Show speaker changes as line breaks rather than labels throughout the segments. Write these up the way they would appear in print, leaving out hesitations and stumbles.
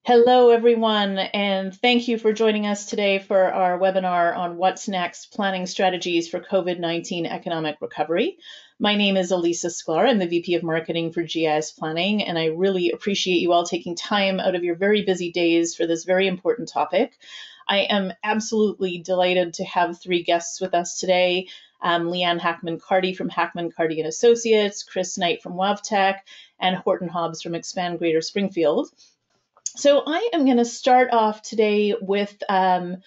Hello, everyone, and thank you for joining us today for our webinar on What's Next, Planning Strategies for COVID-19 Economic Recovery. My name is Elisa Sklar. I'm the VP of Marketing for GIS Planning, and I really appreciate you all taking time out of your very busy days for this very important topic. I am absolutely delighted to have three guests with us today. Leann Hackman-Carty from HackmanCarty Associates, Chris Knight from Wavteq, and Horton Hobbs from Expand Greater Springfield. So I am going to start off today with by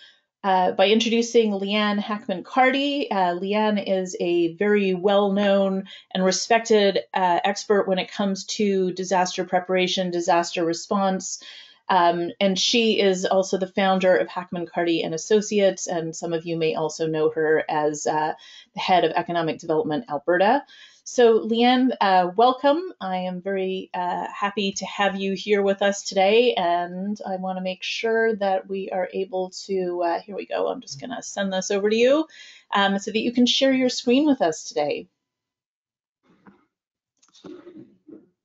introducing Leann Hackman-Carty. Leann is a very well-known and respected expert when it comes to disaster preparation, disaster response, and she is also the founder of HackmanCarty Associates, and some of you may also know her as the head of Economic Development Alberta. So Leann, welcome. I am very happy to have you here with us today, and I want to make sure that we are able to, here we go, I'm just going to send this over to you so that you can share your screen with us today.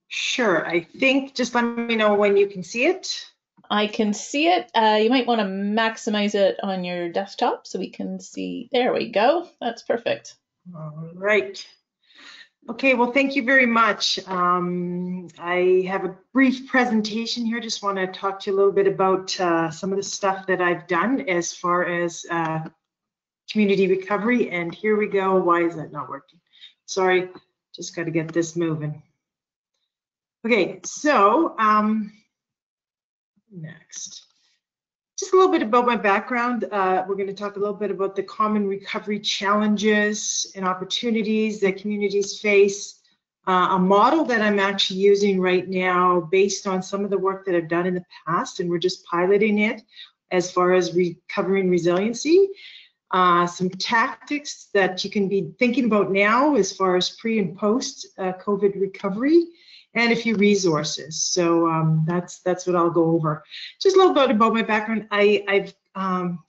Sure, I think just let me know when you can see it.
I can see it. You might want to maximize it on your desktop so we can see. There we go. That's perfect.
All right. Okay, well, thank you very much. I have a brief presentation here. Just want to talk to you a little bit about some of the stuff that I've done as far as community recovery. And here we go. Why is that not working? Sorry, just got to get this moving. Okay, so next. Just a little bit about my background. We're going to talk a little bit about the common recovery challenges and opportunities that communities face. A model that I'm actually using right now based on some of the work that I've done in the past, and we're just piloting it as far as recovering resiliency. Some tactics that you can be thinking about now as far as pre and post COVID recovery, and a few resources. So that's what I'll go over. Just a little bit about my background. I've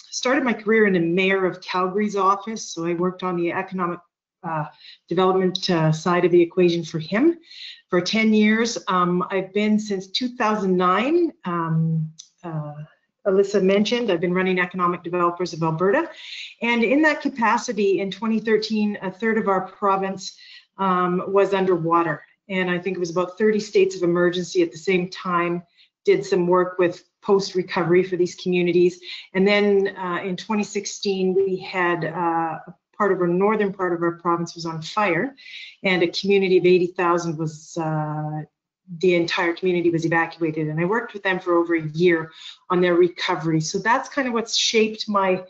started my career in the mayor of Calgary's office. So I worked on the economic development side of the equation for him for 10 years. I've been since 2009. Alyssa mentioned, I've been running Economic Developers of Alberta. And in that capacity, in 2013, a third of our province was underwater. And I think it was about 30 states of emergency at the same time, did some work with post-recovery for these communities. And then in 2016, we had part of our northern part of our province was on fire, and a community of 80,000 was, the entire community was evacuated. And I worked with them for over a year on their recovery. So that's kind of what's shaped my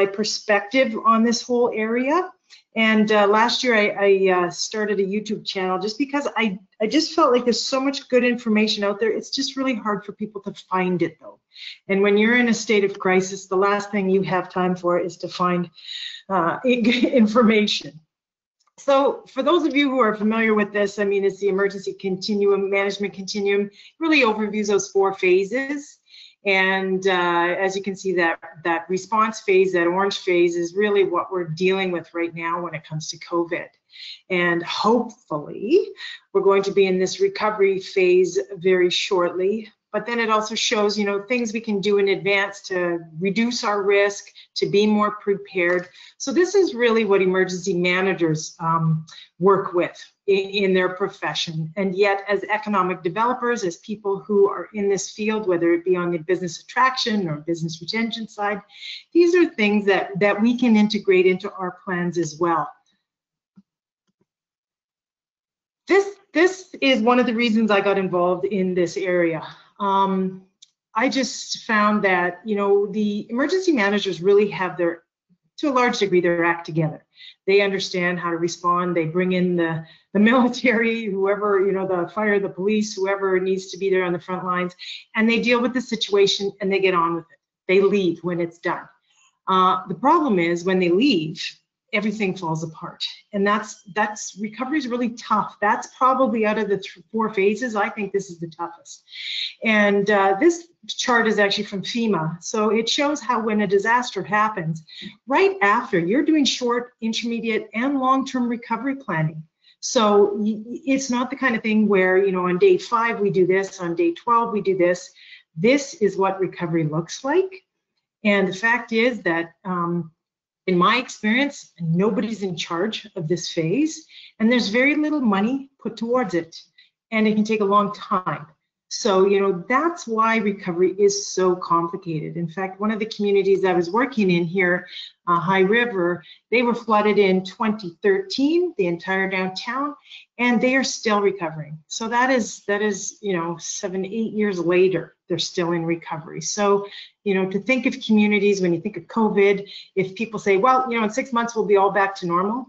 perspective on this whole area. And last year I started a YouTube channel just because I just felt like there's so much good information out there. It's just really hard for people to find it though. And when you're in a state of crisis, the last thing you have time for is to find information. So for those of you who are familiar with this, I mean, it's the emergency continuum, management continuum, really overviews those 4 phases. And as you can see, that response phase, that orange phase, is really what we're dealing with right now when it comes to COVID. And hopefully, we're going to be in this recovery phase very shortly. But then it also shows, you know, things we can do in advance to reduce our risk, to be more prepared. So this is really what emergency managers work with in their profession. And yet, as economic developers, as people who are in this field, whether it be on the business attraction or business retention side, these are things that we can integrate into our plans as well. This is one of the reasons I got involved in this area. I just found that, you know, the emergency managers really have their, to a large degree, their act together. They understand how to respond. They bring in the military, whoever, you know, the fire, the police, whoever needs to be there on the front lines, and they deal with the situation and they get on with it. They leave when it's done. The problem is when they leave, everything falls apart, and that's recovery is really tough. That's probably out of the 4 phases, I think this is the toughest. And this chart is actually from FEMA, so it shows how when a disaster happens, right after you're doing short, intermediate, and long-term recovery planning. So it's not the kind of thing where, you know, on day 5 we do this, on day 12 we do this. This is what recovery looks like. And the fact is that in my experience, nobody's in charge of this phase, and there's very little money put towards it, and it can take a long time. So, you know, that's why recovery is so complicated. In fact, one of the communities I was working in here, High River, they were flooded in 2013, the entire downtown, and they are still recovering. So that is, you know, 7-8 years later, they're still in recovery. So, you know, to think of communities, when you think of COVID, if people say, well, you know, in 6 months, we'll be all back to normal.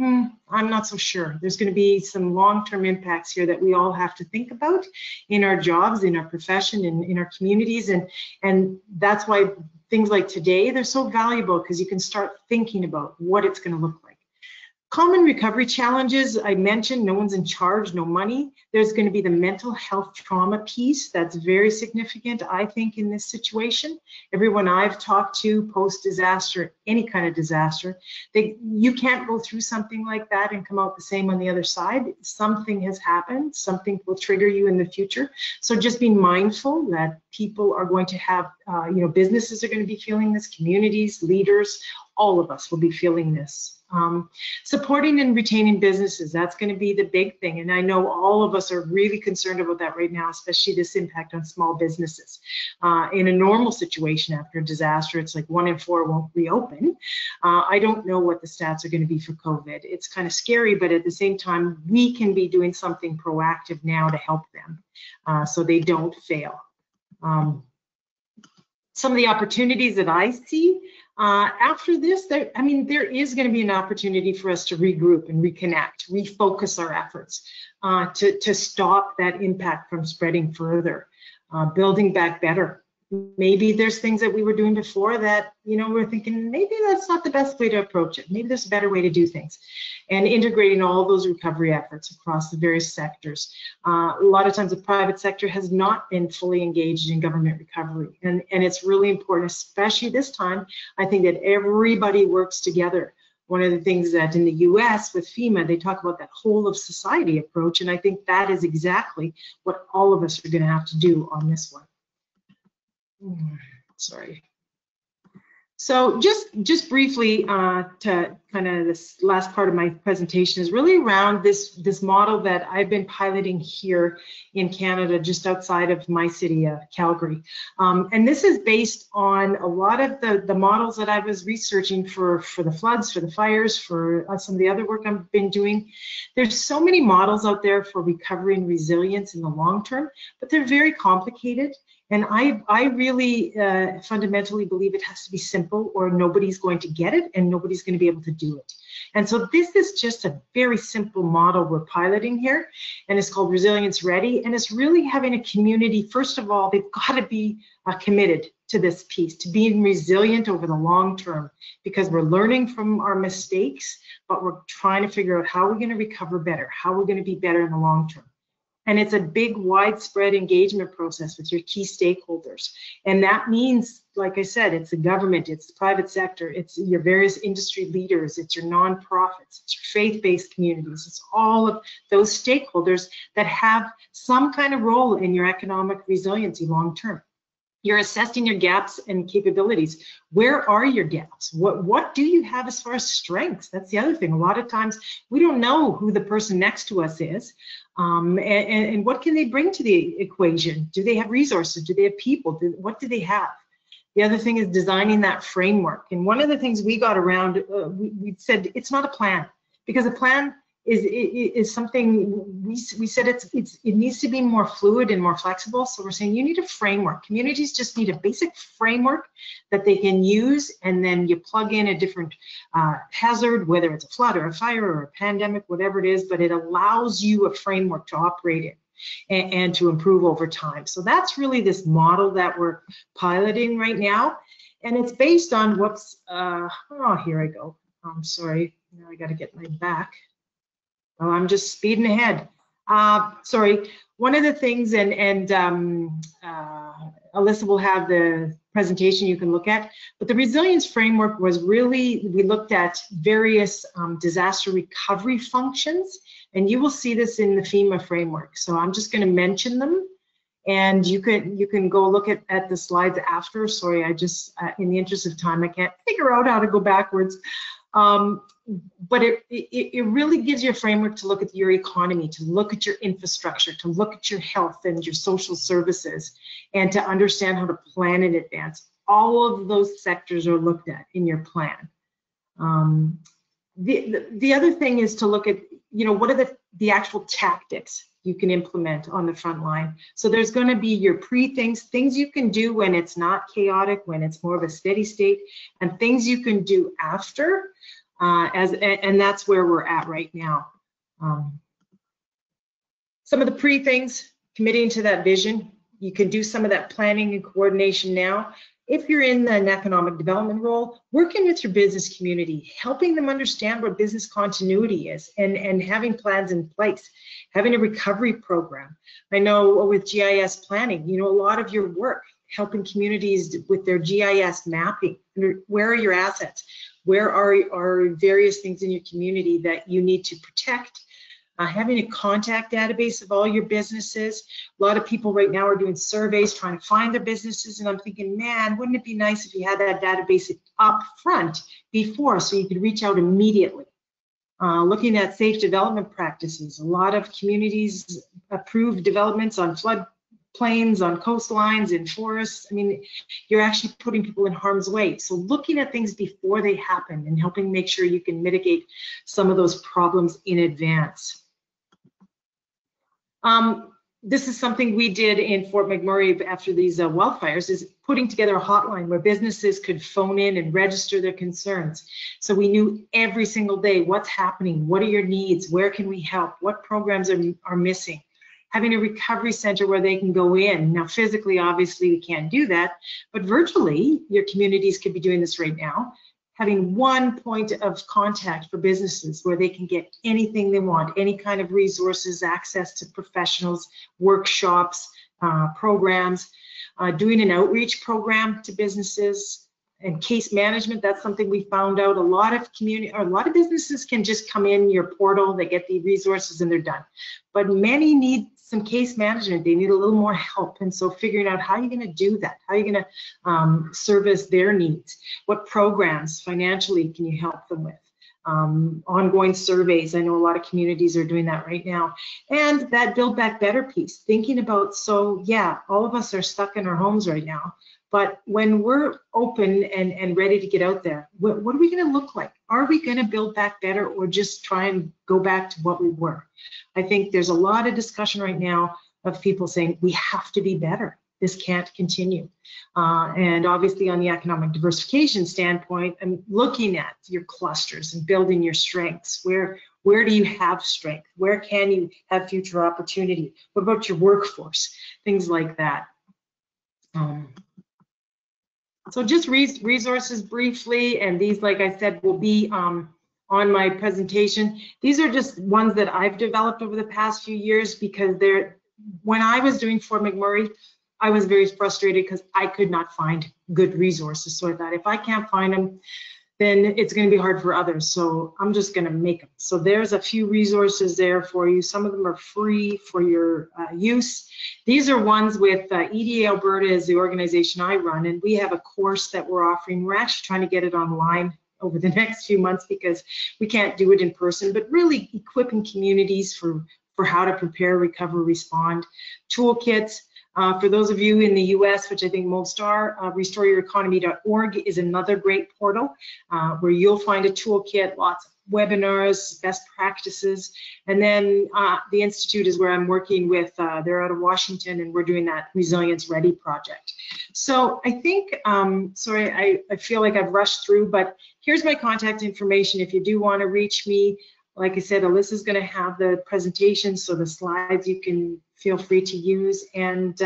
I'm not so sure. There's going to be some long-term impacts here that we all have to think about in our jobs, in our profession, in our communities, and that's why things like today, they're so valuable, because you can start thinking about what it's going to look like. Common recovery challenges, I mentioned, no one's in charge, no money. There's going to be the mental health trauma piece that's very significant, I think, in this situation. Everyone I've talked to post-disaster, any kind of disaster, you can't go through something like that and come out the same on the other side. Something has happened, something will trigger you in the future. So just be mindful that people are going to have, you know, businesses are going to be feeling this, communities, leaders, all of us will be feeling this. Supporting and retaining businesses, that's going to be the big thing. And I know all of us are really concerned about that right now, especially this impact on small businesses. In a normal situation after a disaster, it's like 1 in 4 won't reopen. I don't know what the stats are going to be for COVID. It's kind of scary, but at the same time, we can be doing something proactive now to help them so they don't fail. Some of the opportunities that I see after this, there is going to be an opportunity for us to regroup and reconnect, refocus our efforts to stop that impact from spreading further, building back better. Maybe there's things that we were doing before that, you know, we're thinking maybe that's not the best way to approach it. Maybe there's a better way to do things, and integrating all those recovery efforts across the various sectors. A lot of times the private sector has not been fully engaged in government recovery, and it's really important, especially this time, I think, that everybody works together. One of the things that in the US with FEMA, they talk about that whole of society approach, and I think that is exactly what all of us are going to have to do on this one. Sorry. So just briefly to kind of this last part of my presentation is really around this model that I've been piloting here in Canada, just outside of my city of Calgary. And this is based on a lot of the models that I was researching for the floods, for the fires, for some of the other work I've been doing. There's so many models out there for recovery and resilience in the long term, but they're very complicated. And I really fundamentally believe it has to be simple, or nobody's going to get it and nobody's going to be able to do it. And so this is just a very simple model we're piloting here, and it's called Resilience Ready. And it's really having a community, first of all, they've got to be committed to this piece, to being resilient over the long term, because we're learning from our mistakes, but we're trying to figure out how we're going to recover better, how we're going to be better in the long term. And it's a big, widespread engagement process with your key stakeholders. And that means, like I said, it's the government, it's the private sector, it's your various industry leaders, it's your nonprofits, it's your faith-based communities, it's all of those stakeholders that have some kind of role in your economic resiliency long-term. You're assessing your gaps and capabilities. Where are your gaps? What do you have as far as strengths? That's the other thing. A lot of times we don't know who the person next to us is, and what can they bring to the equation? Do they have resources? Do they have people? What do they have? The other thing is designing that framework. And one of the things we got around, we said it's not a plan, because a plan is something we said it needs to be more fluid and more flexible. So we're saying you need a framework. Communities just need a basic framework that they can use, and then you plug in a different hazard, whether it's a flood or a fire or a pandemic, whatever it is, but it allows you a framework to operate in and to improve over time. So that's really this model that we're piloting right now, and it's based on whoops. Oh, here I go. I'm sorry. Now I got to get my back. Oh, I'm just speeding ahead. Sorry. One of the things, and Alyssa will have the presentation you can look at, but the resilience framework was really, we looked at various disaster recovery functions, and you will see this in the FEMA framework. So I'm just going to mention them, And you can go look at the slides after. Sorry, I just, in the interest of time, I can't figure out how to go backwards. But it really gives you a framework to look at your economy, to look at your infrastructure, to look at your health and your social services, and to understand how to plan in advance. All of those sectors are looked at in your plan. The other thing is to look at, what are the actual tactics you can implement on the front line. So there's going to be your things you can do when it's not chaotic, when it's more of a steady state, and things you can do after, and that's where we're at right now. Some of the things, committing to that vision. You can do some of that planning and coordination now. If you're in an economic development role, working with your business community, helping them understand what business continuity is, and having plans in place, having a recovery program. I know with GIS planning, a lot of your work, helping communities with their GIS mapping. Where are your assets? Where are various things in your community that you need to protect? Having a contact database of all your businesses. A lot of people right now are doing surveys trying to find their businesses, and I'm thinking, man, wouldn't it be nice if you had that database up front before so you could reach out immediately? Looking at safe development practices. A lot of communities approve developments on floodplains, on coastlines, in forests. I mean, you're actually putting people in harm's way. So looking at things before they happen and helping make sure you can mitigate some of those problems in advance. This is something we did in Fort McMurray after these wildfires, is putting together a hotline where businesses could phone in and register their concerns. So we knew every single day what's happening, what are your needs, where can we help, what programs are missing. Having a recovery center where they can go in. Now, physically, obviously, we can't do that, but virtually, your communities could be doing this right now. Having one point of contact for businesses where they can get anything they want, any kind of resources, access to professionals, workshops, programs, doing an outreach program to businesses, and case management. That's something we found out. A lot of businesses can just come in your portal, they get the resources and they're done. But many need some case management. They need a little more help. And so figuring out how you're going to do that, how you're going to service their needs, what programs financially can you help them with, ongoing surveys. I know a lot of communities are doing that right now. And that Build Back Better piece, thinking about, so yeah, all of us are stuck in our homes right now. But when we're open and ready to get out there, what are we going to look like? Are we going to build back better, or just try and go back to what we were? I think there's a lot of discussion right now of people saying we have to be better. This can't continue. And obviously on the economic diversification standpoint, I'm looking at your clusters and building your strengths. Where do you have strength? Where can you have future opportunity? What about your workforce? Things like that. So just resources briefly, and these, like I said, will be on my presentation. These are just ones that I've developed over the past few years, because when I was doing Fort McMurray, I was very frustrated because I could not find good resources. So I thought, if I can't find them, then it's going to be hard for others. So I'm just going to make them. So there's a few resources there for you. Some of them are free for your use. These are ones with EDA Alberta is the organization I run, and we have a course that we're offering. We're actually trying to get it online over the next few months because we can't do it in person, but really equipping communities for how to prepare, recover, respond. Toolkits. For those of you in the US, which I think most are, restoreyoureconomy.org is another great portal where you'll find a toolkit, lots of webinars, best practices. And then the Institute is where I'm working with, they're out of Washington, and we're doing that Resilience Ready project. So I think, sorry, I feel like I've rushed through, but here's my contact information. If you do want to reach me, like I said, Alyssa's going to have the presentation, so the slides you can feel free to use. And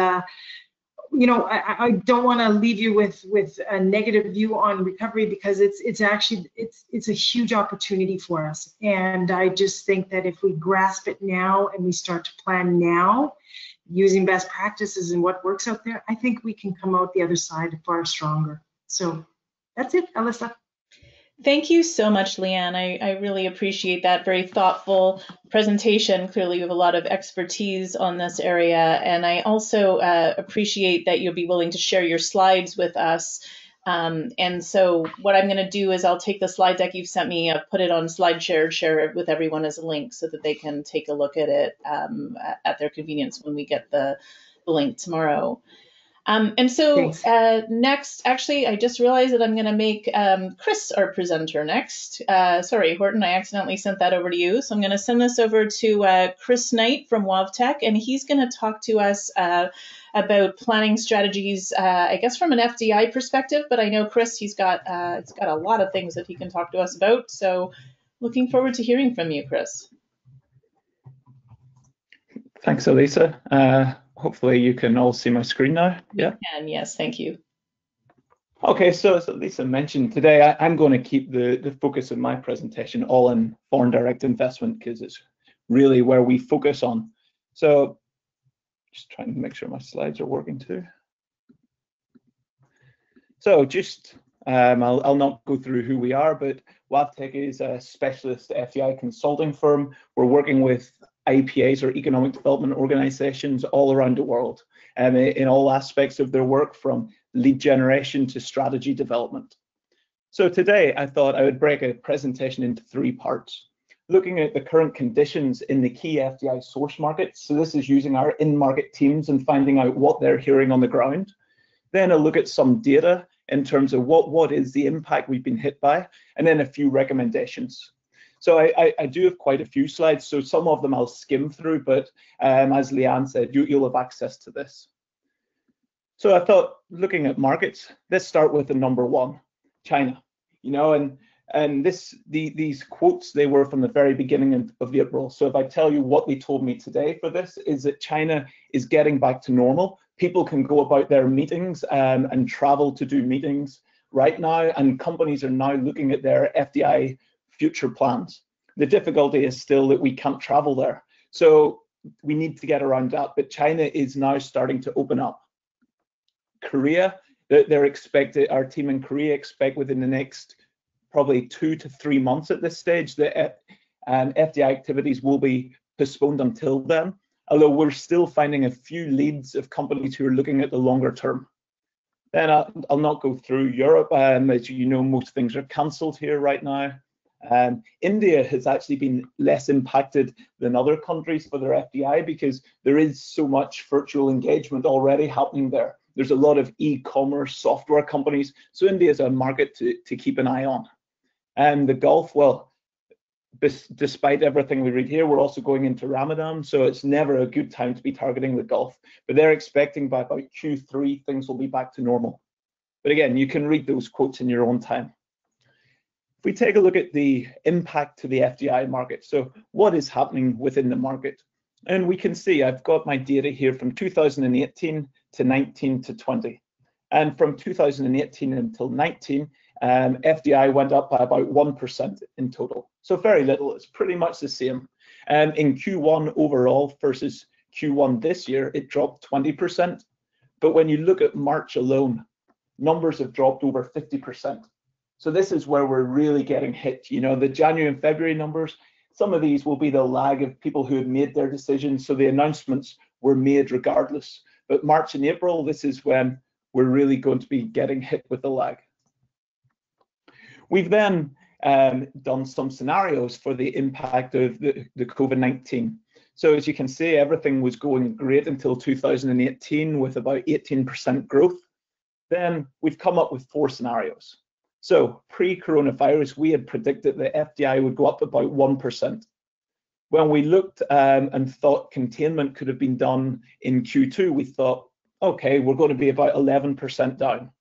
you know, I don't want to leave you with a negative view on recovery, because it's actually a huge opportunity for us. And I just think that if we grasp it now and we start to plan now, using best practices and what works out there, I think we can come out the other side far stronger. So that's it, Alyssa.
Thank you so much, Leann. I really appreciate that. Very thoughtful presentation. Clearly, you have a lot of expertise on this area. And I also appreciate that you'll be willing to share your slides with us. And so what I'm going to do is I'll take the slide deck you've sent me, put it on SlideShare, share it with everyone as a link so that they can take a look at it at their convenience when we get the link tomorrow. And so next, actually, I just realized that I'm going to make Chris our presenter next. Sorry, Horton, I accidentally sent that over to you. So I'm going to send this over to Chris Knight from Wavteq, and he's going to talk to us about planning strategies, I guess from an FDI perspective, but I know Chris, he's got a lot of things that he can talk to us about. So looking forward to hearing from you, Chris.
Thanks, Elisa. Hopefully you can all see my screen now.
Yeah. We can, yes, thank you.
Okay, so as Lisa mentioned, today I'm going to keep the focus of my presentation all in foreign direct investment because it's really where we focus on. So just trying to make sure my slides are working too. So just, I'll not go through who we are, but Wavteq is a specialist FDI consulting firm. We're working with IPAs or economic development organizations all around the world in all aspects of their work, from lead generation to strategy development. So today I thought I would break a presentation into 3 parts, looking at the current conditions in the key FDI source markets. So this is using our in-market teams and finding out what they're hearing on the ground. Then a look at some data in terms of what is the impact we've been hit by, and then a few recommendations. So I do have quite a few slides, so some of them I'll skim through, but as Leann said, you'll have access to this. So I thought, looking at markets, let's start with the number 1, China. You know, and these quotes, they were from the very beginning of April. So if I tell you what they told me today for this, is that China is getting back to normal. People can go about their meetings and travel to do meetings right now, and companies are now looking at their FDI future plans. The difficulty is still that we can't travel there. So we need to get around that, but China is now starting to open up. Korea, they're expected, our team in Korea expect within the next probably 2 to 3 months at this stage that FDI activities will be postponed until then, although we're still finding a few leads of companies who are looking at the longer term. Then I'll not go through Europe. As you know, most things are cancelled here right now. India has actually been less impacted than other countries for their FDI because there is so much virtual engagement already happening there. There's a lot of e-commerce software companies, so India is a market to keep an eye on. And the Gulf, well, despite everything we read here, we're also going into Ramadan, so it's never a good time to be targeting the Gulf. But they're expecting by about Q3 things will be back to normal. But again, you can read those quotes in your own time. If we take a look at the impact to the FDI market, so what is happening within the market? And we can see I've got my data here from 2018 to 19 to 20. And from 2018 until 19, FDI went up by about 1% in total. So very little, it's pretty much the same. In Q1 overall versus Q1 this year, it dropped 20%. But when you look at March alone, numbers have dropped over 50%. So this is where we're really getting hit. You know, the January and February numbers, some of these will be the lag of people who have made their decisions. So the announcements were made regardless. But March and April, this is when we're really going to be getting hit with the lag. We've then done some scenarios for the impact of the COVID-19. So as you can see, everything was going great until 2018 with about 18% growth. Then we've come up with 4 scenarios. So pre-coronavirus, we had predicted that FDI would go up about 1%. When we looked and thought containment could have been done in Q2, we thought, okay, we're going to be about 11% down.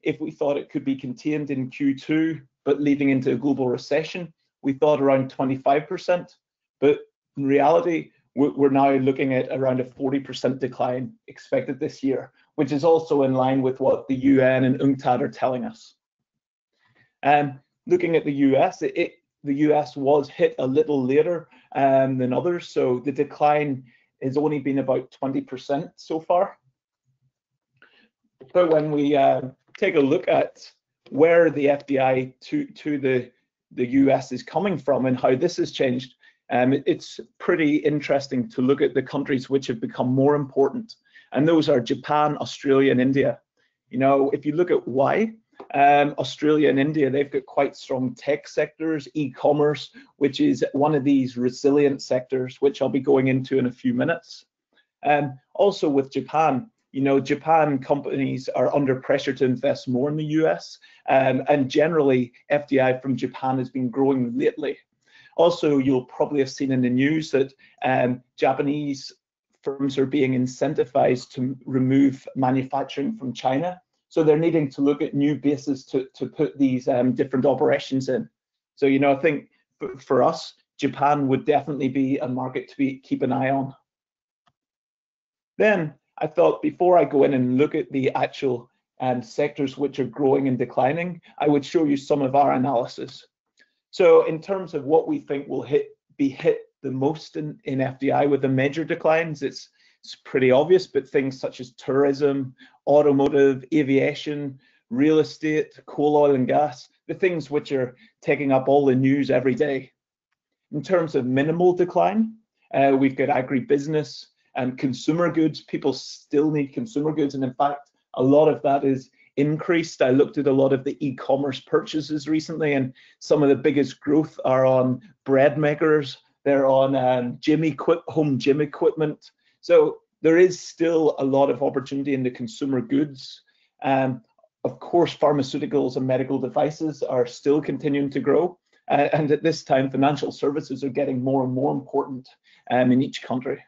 If we thought it could be contained in Q2, but leading into a global recession, we thought around 25%. But in reality, we're now looking at around a 40% decline expected this year, which is also in line with what the UN and UNCTAD are telling us. Looking at the US, the US was hit a little later than others, so the decline has only been about 20% so far. But when we take a look at where the FDI to the US is coming from and how this has changed, it's pretty interesting to look at the countries which have become more important. And those are Japan, Australia, and India. You know, if you look at why, Australia and India, they've got quite strong tech sectors, e-commerce, which is one of these resilient sectors, which I'll be going into in a few minutes. Also with Japan, you know, Japan companies are under pressure to invest more in the US, and generally FDI from Japan has been growing lately. Also, you'll probably have seen in the news that Japanese firms are being incentivized to remove manufacturing from China. So they're needing to look at new bases to put these different operations in. So, you know, I think for us, Japan would definitely be a market to keep an eye on. Then I thought before I go in and look at the actual sectors which are growing and declining, I would show you some of our analysis. So in terms of what we think will be hit the most in FDI with the major declines, it's pretty obvious, but things such as tourism, automotive, aviation, real estate, coal, oil and gas, the things which are taking up all the news every day. In terms of minimal decline, we've got agribusiness and consumer goods. People still need consumer goods, and in fact, a lot of that is increased. I looked at a lot of the e-commerce purchases recently, and some of the biggest growth are on bread makers. They're on home gym equipment. So there is still a lot of opportunity in the consumer goods. Of course, pharmaceuticals and medical devices are still continuing to grow. And at this time, financial services are getting more and more important in each country.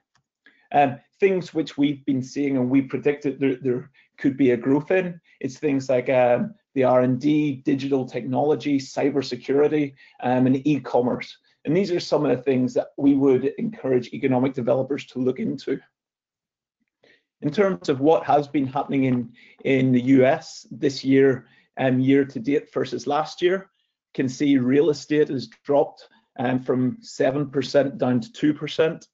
Things which we've been seeing and we predicted there could be a growth in, it's things like the R&D, digital technology, cybersecurity, and e-commerce. And these are some of the things that we would encourage economic developers to look into. In terms of what has been happening in the US this year, year to date versus last year, you can see real estate has dropped from 7% down to 2%.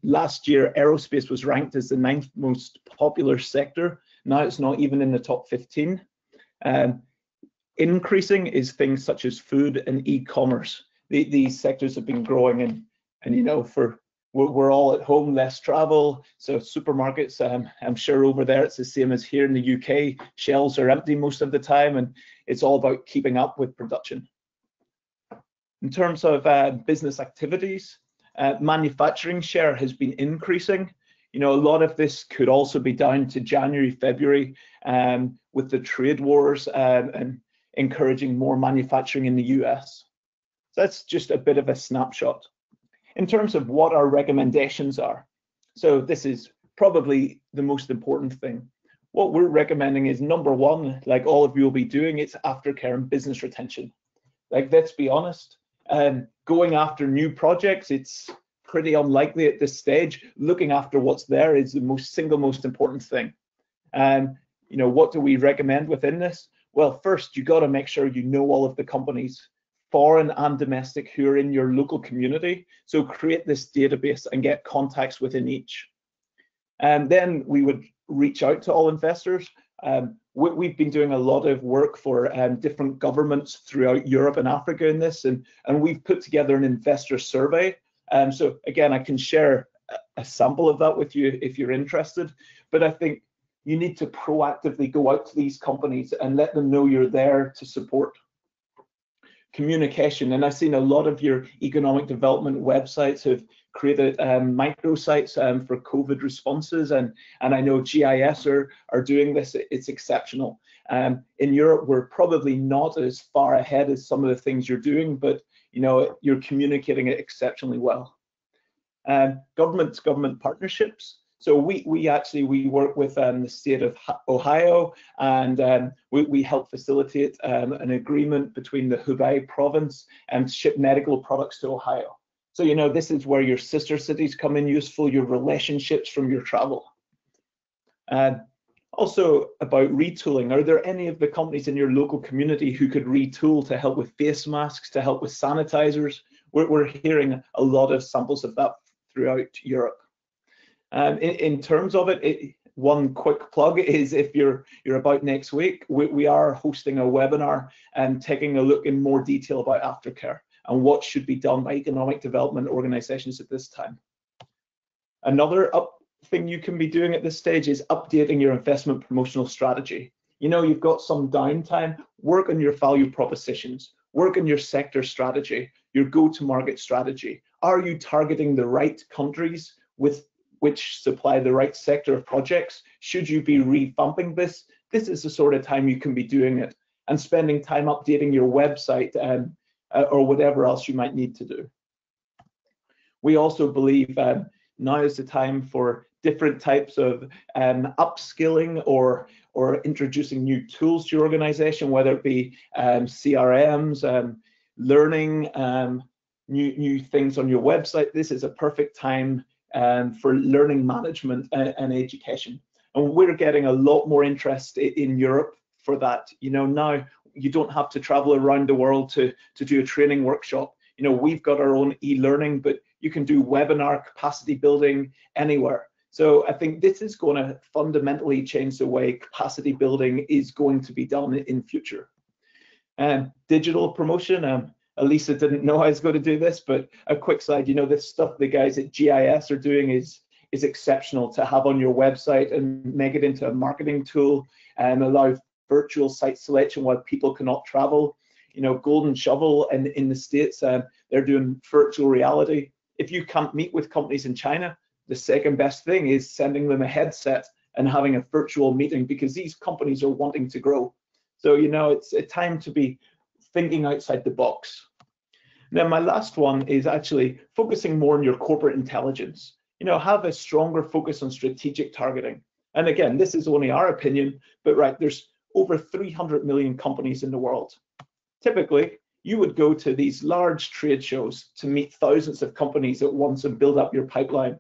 Last year, aerospace was ranked as the 9th most popular sector. Now it's not even in the top 15. Increasing is things such as food and e-commerce. These sectors have been growing, and you know, we're all at home, less travel. So supermarkets, I'm sure over there it's the same as here in the UK. Shelves are empty most of the time, and it's all about keeping up with production. In terms of business activities, manufacturing share has been increasing. You know, a lot of this could also be down to January, February, with the trade wars and encouraging more manufacturing in the US. So that's just a bit of a snapshot. In terms of what our recommendations are, so this is probably the most important thing. What we're recommending is, number one, like all of you will be doing, it's aftercare and business retention. Like, let's be honest, going after new projects, it's pretty unlikely at this stage. Looking after what's there is the single most important thing. And you know, what do we recommend within this? Well, first, you got to make sure you know all of the companies, foreign and domestic, who are in your local community. So create this database and get contacts within each. And then we would reach out to all investors. We've been doing a lot of work for different governments throughout Europe and Africa in this, and we've put together an investor survey. So again, I can share a sample of that with you if you're interested, but I think you need to proactively go out to these companies and let them know you're there to support. Communication, and I've seen a lot of your economic development websites have created microsites for COVID responses, and I know GIS are doing this. It's exceptional. In Europe, we're probably not as far ahead as some of the things you're doing, but you know, you're communicating it exceptionally well. Government partnerships. So we actually work with the state of Ohio, and we help facilitate an agreement between the Hubei province and ship medical products to Ohio. So you know, this is where your sister cities come in useful, your relationships from your travel. Also about retooling, are there any of the companies in your local community who could retool to help with face masks, to help with sanitizers? We're hearing a lot of samples of that throughout Europe. In terms of it, one quick plug is if you're about next week, we are hosting a webinar and taking a look in more detail about aftercare and what should be done by economic development organizations at this time. Another thing you can be doing at this stage is updating your investment promotional strategy. You know, you've got some downtime, work on your value propositions, work on your sector strategy, your go-to-market strategy. Are you targeting the right countries with which supply the right sector of projects? Should you be revamping this? This is the sort of time you can be doing it and spending time updating your website or whatever else you might need to do. We also believe now is the time for different types of upskilling or introducing new tools to your organization, whether it be CRMs, learning new things on your website. This is a perfect time for learning management and education. And we're getting a lot more interest in Europe for that. You know, now you don't have to travel around the world to do a training workshop. You know, we've got our own e-learning, but you can do webinar capacity building anywhere. So I think this is going to fundamentally change the way capacity building is going to be done in future. Digital promotion, Elisa didn't know I was going to do this, but a quick slide, you know, this stuff the guys at GIS are doing is exceptional to have on your website and make it into a marketing tool and allow virtual site selection while people cannot travel. You know, Golden Shovel in the States, they're doing virtual reality. If you can't meet with companies in China, the second best thing is sending them a headset and having a virtual meeting, because these companies are wanting to grow. So, you know, it's a time to be thinking outside the box. Now, my last one is actually focusing more on your corporate intelligence. You know, have a stronger focus on strategic targeting. And again, this is only our opinion, but right, there's over 300 million companies in the world. Typically, you would go to these large trade shows to meet thousands of companies at once and build up your pipeline.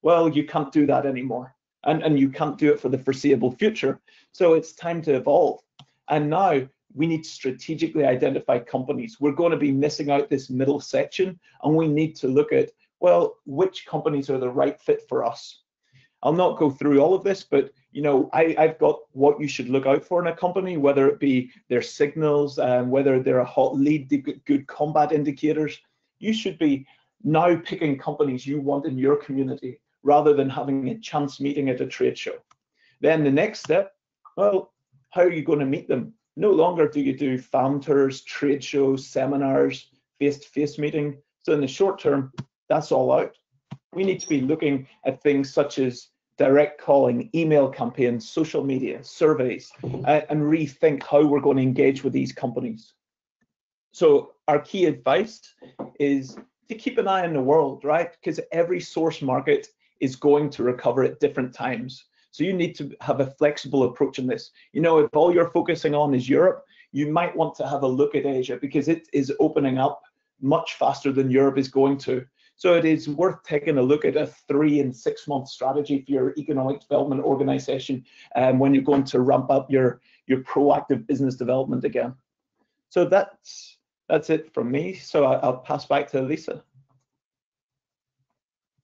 Well, you can't do that anymore, and you can't do it for the foreseeable future. So it's time to evolve. And now we need to strategically identify companies. We're going to be missing out this middle section, and we need to look at, well, which companies are the right fit for us. I'll not go through all of this, but you know, I've got what you should look out for in a company, whether it be their signals, whether they're a hot lead, good combat indicators. You should be now picking companies you want in your community rather than having a chance meeting at a trade show. Then the next step, well, how are you going to meet them? No longer do you do farm tours, trade shows, seminars, face-to-face meeting. So in the short term, that's all out. We need to be looking at things such as direct calling, email campaigns, social media, surveys, and rethink how we're going to engage with these companies. So our key advice is to keep an eye on the world, right? Because every source market is going to recover at different times. So you need to have a flexible approach in this. You know, if all you're focusing on is Europe, you might want to have a look at Asia because it is opening up much faster than Europe is going to. So it is worth taking a look at a 3 and 6 month strategy for your economic development organization when you're going to ramp up your proactive business development again. So that's it from me. So I'll pass back to Lisa.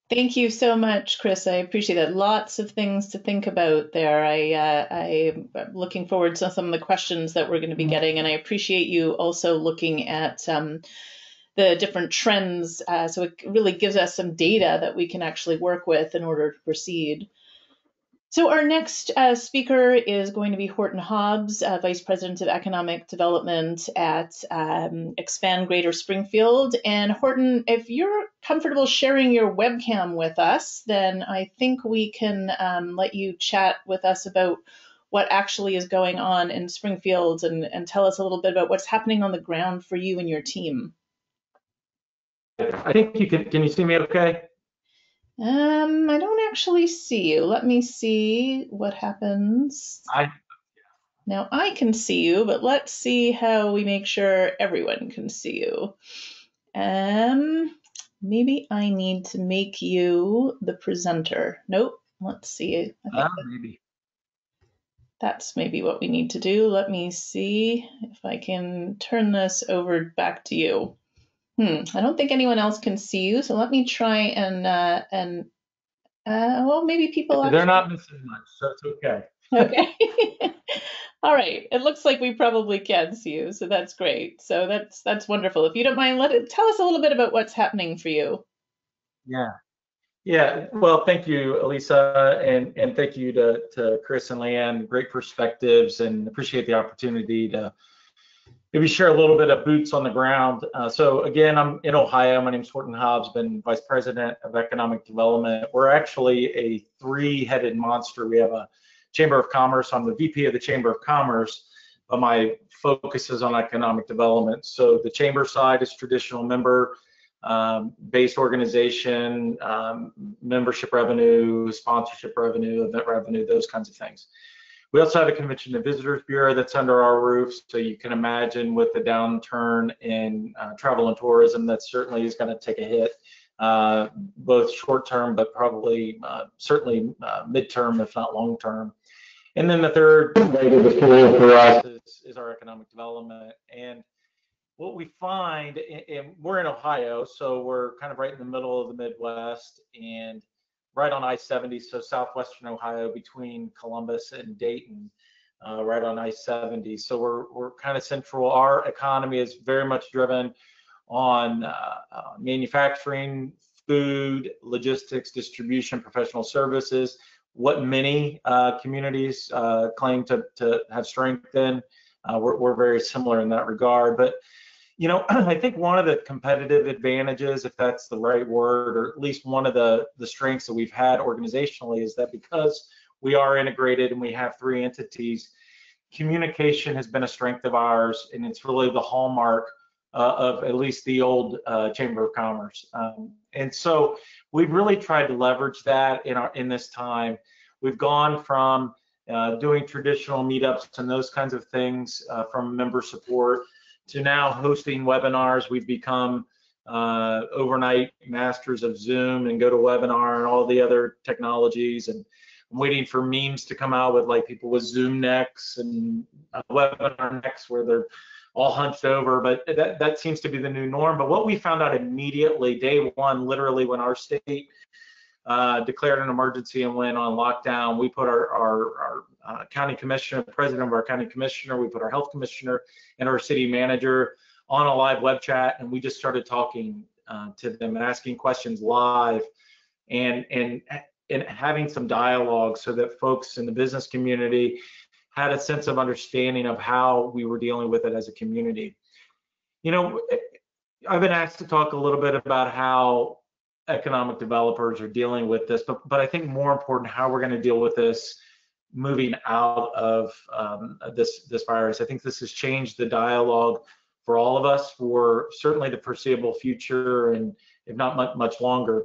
Thank you so much, Chris. I appreciate that. Lots of things to think about there. I'm looking forward to some of the questions that we're going to be getting, and I appreciate you also looking at the different trends. So it really gives us some data that we can actually work with in order to proceed. So our next speaker is going to be Horton Hobbs, Vice President of Economic Development at Expand Greater Springfield. And Horton, if you're comfortable sharing your webcam with us, then I think we can let you chat with us about what actually is going on in Springfield and tell us a little bit about what's happening on the ground for you and your team.
I think you can you see me okay?
I don't actually see you. Let me see what happens. Now I can see you, but let's see how we make sure everyone can see you. Maybe I need to make you the presenter. Nope. Let's see. I think
Maybe.
that's maybe what we need to do. Let me see if I can turn this over back to you. I don't think anyone else can see you, so let me try and Well, maybe people
They're not missing much, so it's okay.
Okay. All right. It looks like we probably can see you, so that's great. So that's wonderful. If you don't mind, tell us a little bit about what's happening for you.
Yeah. Yeah, well, thank you, Elisa, and thank you to Chris and Leann. Great perspectives, and appreciate the opportunity to maybe share a little bit of boots on the ground. So again, I'm in Ohio. My name is Horton Hobbs, been Vice President of Economic Development. We're actually a three-headed monster. We have a Chamber of Commerce. I'm the VP of the Chamber of Commerce, but my focus is on economic development. So the Chamber side is traditional member based organization, membership revenue, sponsorship revenue, event revenue, those kinds of things. We also have a Convention and Visitors Bureau that's under our roof, so you can imagine with the downturn in travel and tourism, that certainly is going to take a hit, both short term, but probably certainly midterm, if not long term. And then the third leg of the stool for us is our economic development. And what we find, and we're in Ohio, so we're kind of right in the middle of the Midwest and right on I-70, so southwestern Ohio between Columbus and Dayton, right on I-70. So we're kind of central. Our economy is very much driven on manufacturing, food, logistics, distribution, professional services, what many communities claim to have strength in. We're very similar in that regard. But you know, I think one of the competitive advantages, if that's the right word, or at least one of the strengths that we've had organizationally, is that because we are integrated and we have three entities, communication has been a strength of ours, and it's really the hallmark of at least the old Chamber of Commerce. And so we've really tried to leverage that in this time. We've gone from doing traditional meetups and those kinds of things from member support to now hosting webinars. We've become overnight masters of Zoom and GoToWebinar and all the other technologies. And I'm waiting for memes to come out with like people with Zoom necks and webinar necks where they're all hunched over, but that seems to be the new norm. But what we found out immediately, day one, literally when our state declared an emergency and went on lockdown, we put our county commissioner, the president of our county commissioner, we put our health commissioner and our city manager on a live web chat, and we just started talking to them and asking questions live and having some dialogue so that folks in the business community had a sense of understanding of how we were dealing with it as a community. You know, I've been asked to talk a little bit about how economic developers are dealing with this, but I think more important, how we're going to deal with this moving out of this virus. I think this has changed the dialogue for all of us for certainly the foreseeable future, and if not much longer.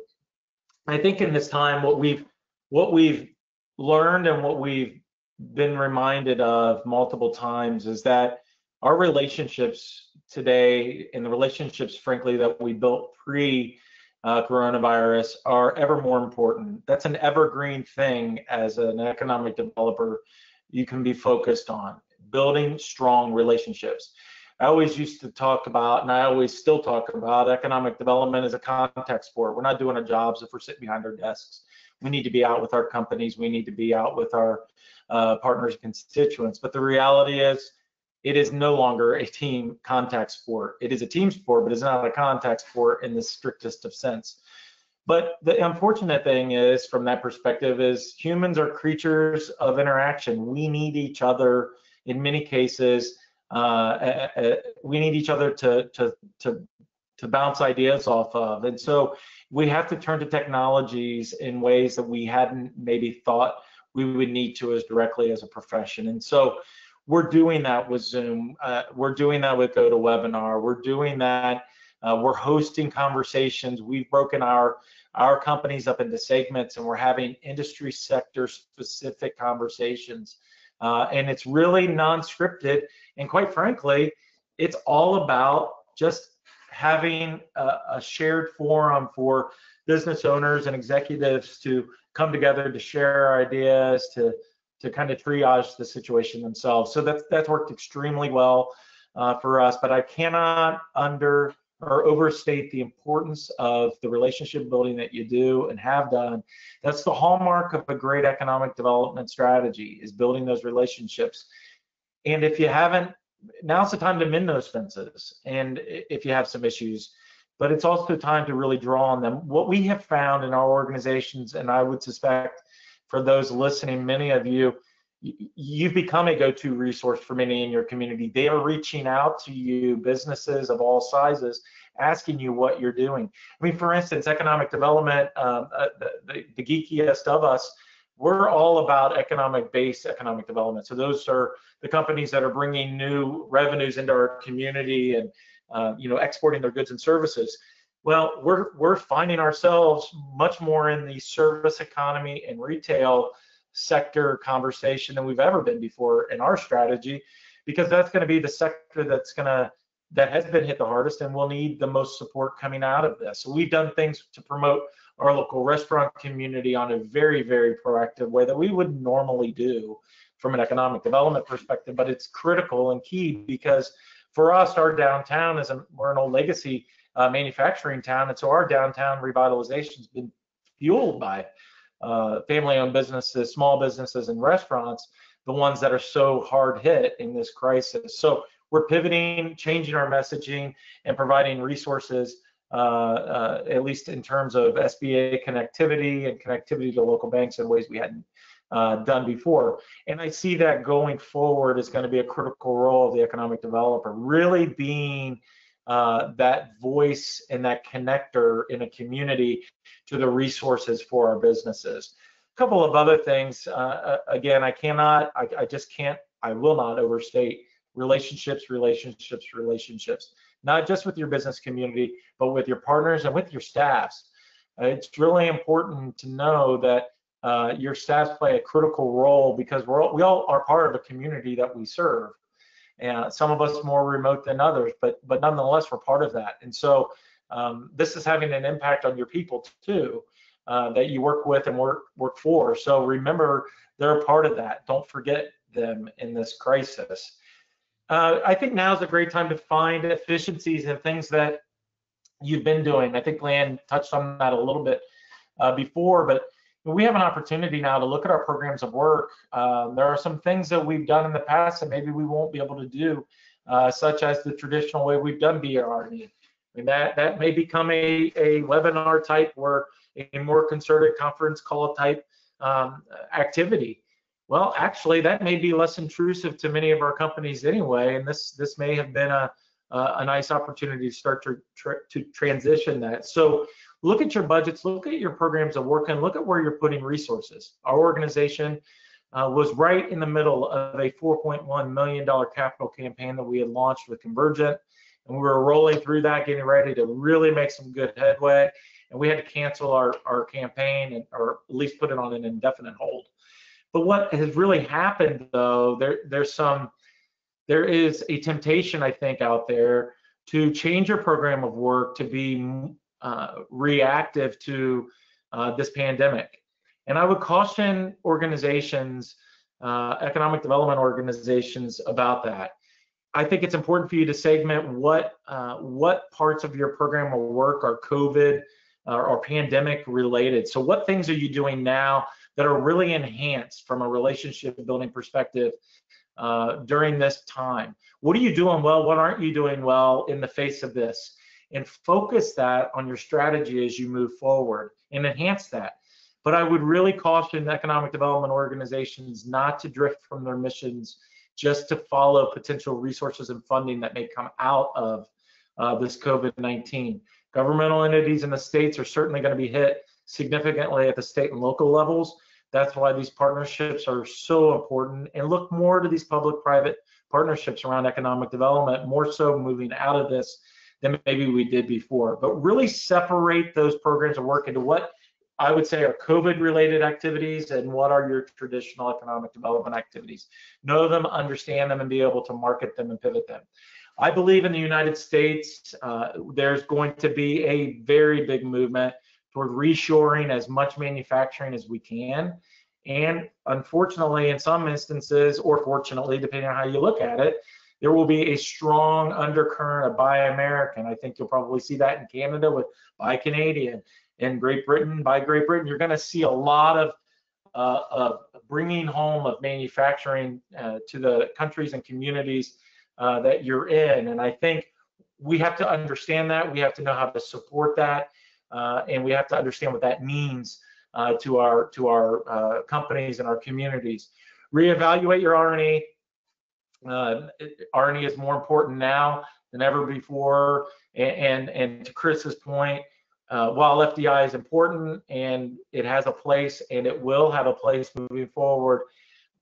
I think in this time, what we've learned and what we've been reminded of multiple times is that our relationships today, and the relationships, frankly, that we built pre-coronavirus are ever more important. That's an evergreen thing as an economic developer you can be focused on, building strong relationships. I always used to talk about, and I always still talk about, economic development as a contact sport. We're not doing our jobs if we're sitting behind our desks. We need to be out with our companies. We need to be out with our partners and constituents. But the reality is, it is no longer a team contact sport. It is a team sport, but it's not a contact sport in the strictest of sense. But the unfortunate thing is, from that perspective, is humans are creatures of interaction. We need each other in many cases. We need each other to bounce ideas off of. And so we have to turn to technologies in ways that we hadn't maybe thought we would need to as directly as a profession. And so we're doing that with Zoom. We're doing that with GoToWebinar. We're doing that. We're hosting conversations. We've broken our companies up into segments, and we're having industry sector specific conversations. And it's really non-scripted. And quite frankly, it's all about just having a shared forum for business owners and executives to come together to share ideas, to kind of triage the situation themselves. So that's worked extremely well for us. But I cannot or overstate the importance of the relationship building that you do and have done. That's the hallmark of a great economic development strategy, is building those relationships. And if you haven't, now's the time to mend those fences, and if you have some issues, but it's also time to really draw on them. What we have found in our organizations, and I would suspect for those listening, many of you, you've become a go-to resource for many in your community. They are reaching out to you, businesses of all sizes, asking you what you're doing. I mean, for instance, economic development, the geekiest of us, we're all about economic-based economic development. So those are the companies that are bringing new revenues into our community and exporting their goods and services. Well, we're finding ourselves much more in the service economy and retail sector conversation than we've ever been before in our strategy, because that's going to be the sector that has been hit the hardest and will need the most support coming out of this. So we've done things to promote our local restaurant community on a very, very proactive way that we would normally do from an economic development perspective, but it's critical and key because for us, our downtown we're an old legacy manufacturing town, and so our downtown revitalization has been fueled by family-owned businesses, small businesses, and restaurants, the ones that are so hard hit in this crisis. So we're pivoting, changing our messaging, and providing resources, at least in terms of SBA connectivity and connectivity to local banks in ways we hadn't done before. And I see that going forward is going to be a critical role of the economic developer, really being that voice and that connector in a community to the resources for our businesses. A couple of other things, again, I will not overstate relationships, not just with your business community, but with your partners and with your staffs. It's really important to know that your staffs play a critical role because we all are part of a community that we serve. And some of us more remote than others, but nonetheless, we're part of that. And so this is having an impact on your people too, that you work with and work for. So remember, they're a part of that. Don't forget them in this crisis. I think now is a great time to find efficiencies and things that you've been doing. I think Leann touched on that a little bit before, but we have an opportunity now to look at our programs of work. There are some things that we've done in the past that maybe we won't be able to do, such as the traditional way we've done BRE. I mean, that may become a webinar type or a more concerted conference call type activity. Well, actually, that may be less intrusive to many of our companies anyway, and this may have been a nice opportunity to start to transition that. So look at your budgets, look at your programs of work, and look at where you're putting resources. Our organization was right in the middle of a $4.1 million capital campaign that we had launched with Convergent, and we were rolling through that, getting ready to really make some good headway, and we had to cancel our campaign or at least put it on an indefinite hold. But what has really happened, though, there is a temptation, I think, out there to change your program of work to be reactive to this pandemic. And I would caution organizations, economic development organizations, about that. I think it's important for you to segment what parts of your program of work are COVID or pandemic related. So what things are you doing now that are really enhanced from a relationship building perspective during this time? What are you doing well? What aren't you doing well in the face of this? And focus that on your strategy as you move forward and enhance that. But I would really caution economic development organizations not to drift from their missions just to follow potential resources and funding that may come out of this COVID-19. Governmental entities in the states are certainly going to be hit significantly at the state and local levels. That's why these partnerships are so important, and look more to these public-private partnerships around economic development, more so moving out of this than maybe we did before. But really separate those programs of work into what I would say are COVID-related activities and what are your traditional economic development activities. Know them, understand them, and be able to market them and pivot them. I believe in the United States, there's going to be a very big movement toward reshoring as much manufacturing as we can. And unfortunately, in some instances, or fortunately, depending on how you look at it, There will be a strong undercurrent of Buy American. I think you'll probably see that in Canada with Buy Canadian. In Great Britain, Buy Great Britain. You're going to see a lot of bringing home of manufacturing to the countries and communities that you're in. And I think we have to understand that. We have to know how to support that, and we have to understand what that means to our companies and our communities. Reevaluate your R&E. R&E is more important now than ever before. And to Chris's point, while FDI is important and it has a place and it will have a place moving forward,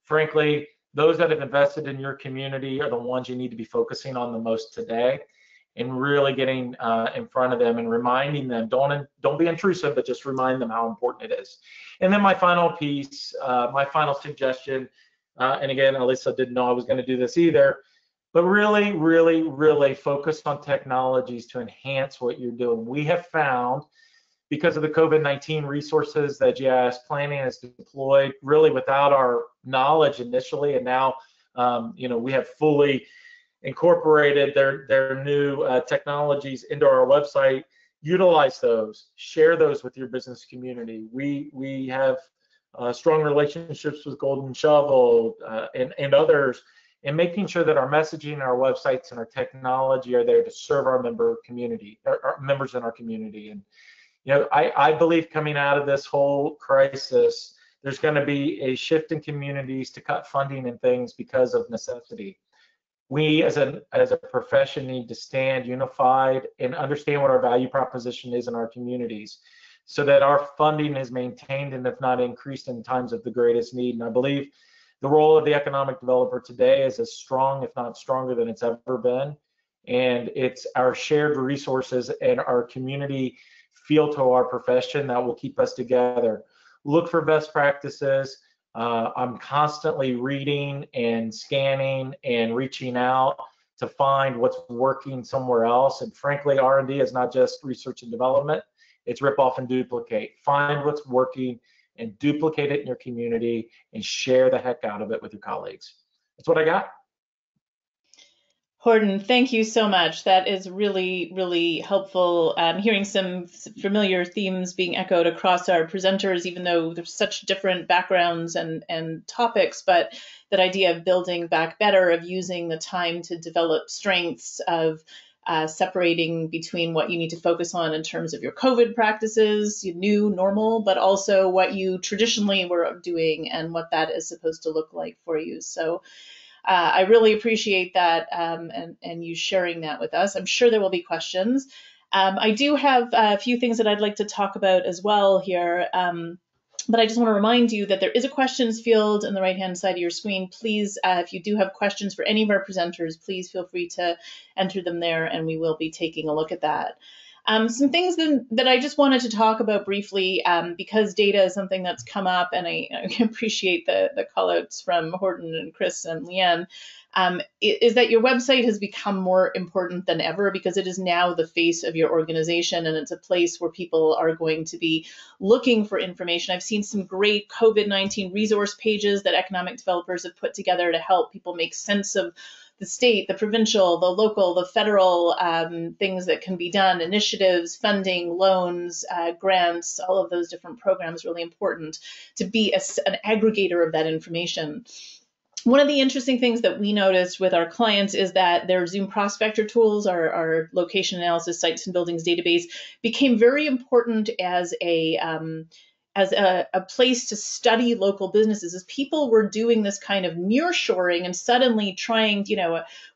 frankly, those that have invested in your community are the ones you need to be focusing on the most today, and really getting in front of them and reminding them. Don't be intrusive, but just remind them how important it is. And then my final piece, my final suggestion, and again, Elisa didn't know I was going to do this either, but really, really, really focus on technologies to enhance what you're doing. We have found, because of the COVID-19 resources that GIS Planning has deployed, really without our knowledge initially, and now we have fully incorporated their new technologies into our website. Utilize those, share those with your business community. We have strong relationships with Golden Shovel and others, and making sure that our messaging, our websites, and our technology are there to serve our member community, our members in our community. And I believe coming out of this whole crisis, there's going to be a shift in communities to cut funding and things because of necessity. We as a profession need to stand unified and understand what our value proposition is in our communities, so that our funding is maintained and if not increased in times of the greatest need. And I believe the role of the economic developer today is as strong, if not stronger, than it's ever been. And it's our shared resources and our community feel to our profession that will keep us together. Look for best practices. I'm constantly reading and scanning and reaching out to find what's working somewhere else. And frankly, R&D is not just research and development. It's rip off and duplicate. Find what's working and duplicate it in your community and share the heck out of it with your colleagues. That's what I got.
Horton, thank you so much. That is really, really helpful. Hearing some familiar themes being echoed across our presenters, even though there's such different backgrounds and topics, but that idea of building back better, of using the time to develop strengths, of separating between what you need to focus on in terms of your COVID practices, your new normal, but also what you traditionally were doing and what that is supposed to look like for you. So I really appreciate that and you sharing that with us. I'm sure there will be questions. I do have a few things that I'd like to talk about as well here. But I just want to remind you that there is a questions field on the right-hand side of your screen. Please, if you do have questions for any of our presenters, please feel free to enter them there, and we will be taking a look at that. Some things that I just wanted to talk about briefly, because data is something that's come up, and I appreciate the call-outs from Horton and Chris and Leann, is that your website has become more important than ever, because it is now the face of your organization, and it's a place where people are going to be looking for information. I've seen some great COVID-19 resource pages that economic developers have put together to help people make sense of the state, the provincial, the local, the federal things that can be done, initiatives, funding, loans, grants, all of those different programs, really important to be an aggregator of that information. One of the interesting things that we noticed with our clients is that their Zoom prospector tools, our location analysis sites and buildings database, became very important as a place to study local businesses, as people were doing this kind of nearshoring and suddenly trying,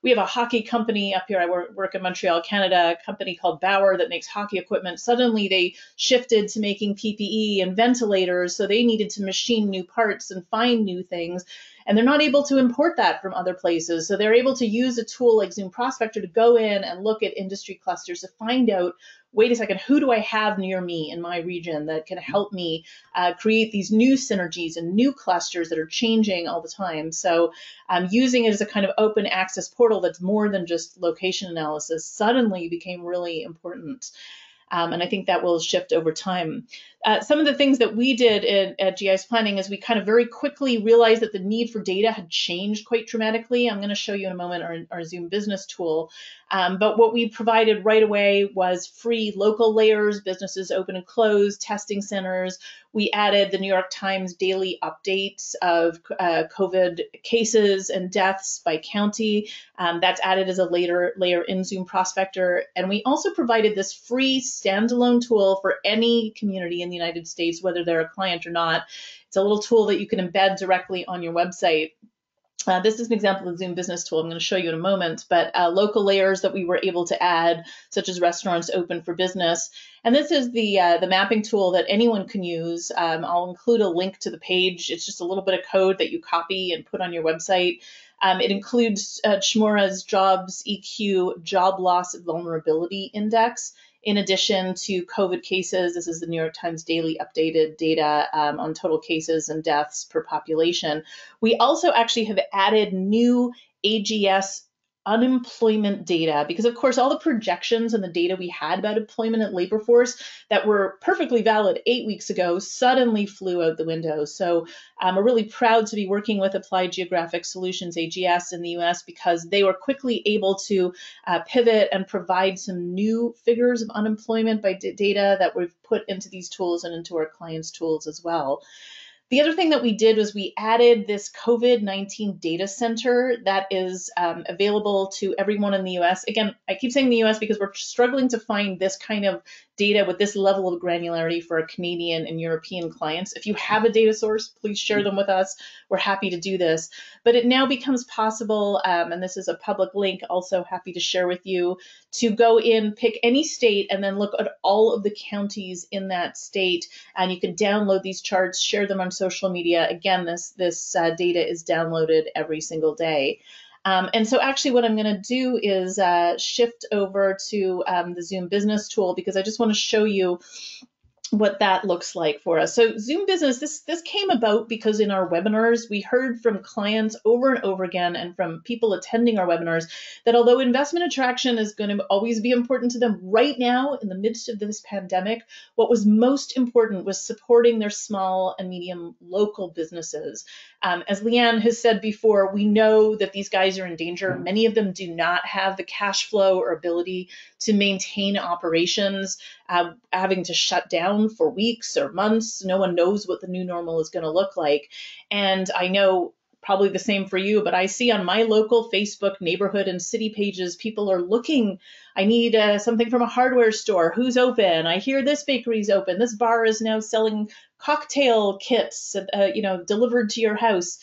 we have a hockey company up here. I work in Montreal, Canada, a company called Bauer that makes hockey equipment. Suddenly they shifted to making PPE and ventilators, so they needed to machine new parts and find new things. And they're not able to import that from other places. So they're able to use a tool like Zoom Prospector to go in and look at industry clusters to find out, wait a second, who do I have near me in my region that can help me create these new synergies and new clusters that are changing all the time. So using it as a kind of open access portal that's more than just location analysis suddenly became really important. And I think that will shift over time. some of the things that we did at GIS Planning is we kind of very quickly realized that the need for data had changed quite dramatically. I'm going to show you in a moment our Zoom Business tool. But what we provided right away was free local layers, businesses open and close, testing centers. We added the New York Times daily updates of COVID cases and deaths by county. That's added as a layer in Zoom Prospector. And we also provided this free standalone tool for any community in the United States, whether they're a client or not. It's a little tool that you can embed directly on your website. This is an example of the Zoom Business tool I'm going to show you in a moment, but local layers that we were able to add, such as restaurants open for business. And this is the mapping tool that anyone can use. I'll include a link to the page. It's just a little bit of code that you copy and put on your website. It includes Shimura's Jobs EQ Job Loss Vulnerability Index. In addition to COVID cases, this is the New York Times daily updated data on total cases and deaths per population. We also actually have added new AGS unemployment data, because of course all the projections and the data we had about employment and labor force that were perfectly valid 8 weeks ago suddenly flew out the window. So we're really proud to be working with Applied Geographic Solutions, AGS, in the US, because they were quickly able to pivot and provide some new figures of unemployment by data that we've put into these tools and into our clients' tools as well. The other thing that we did was we added this COVID-19 data center that is available to everyone in the US. Again, I keep saying the US because we're struggling to find this kind of data with this level of granularity for our Canadian and European clients. If you have a data source, please share them with us. We're happy to do this. But it now becomes possible, and this is a public link, also happy to share with you, to go in, pick any state, and then look at all of the counties in that state. And you can download these charts, share them on social media. Again, this data is downloaded every single day. And so actually what I'm going to do is shift over to the Zoom Business tool, because I just want to show you what that looks like for us. So Zoom Business, this came about because in our webinars, we heard from clients over and over again and from people attending our webinars that although investment attraction is going to always be important to them, right now in the midst of this pandemic, what was most important was supporting their small and medium local businesses. As Leann has said before, we know that these guys are in danger. Many of them do not have the cash flow or ability to maintain operations, having to shut down for weeks or months. No one knows what the new normal is going to look like. And I know probably the same for you, but I see on my local Facebook neighborhood and city pages, people are looking, I need something from a hardware store. Who's open? I hear this bakery's open. This bar is now selling cocktail kits, delivered to your house.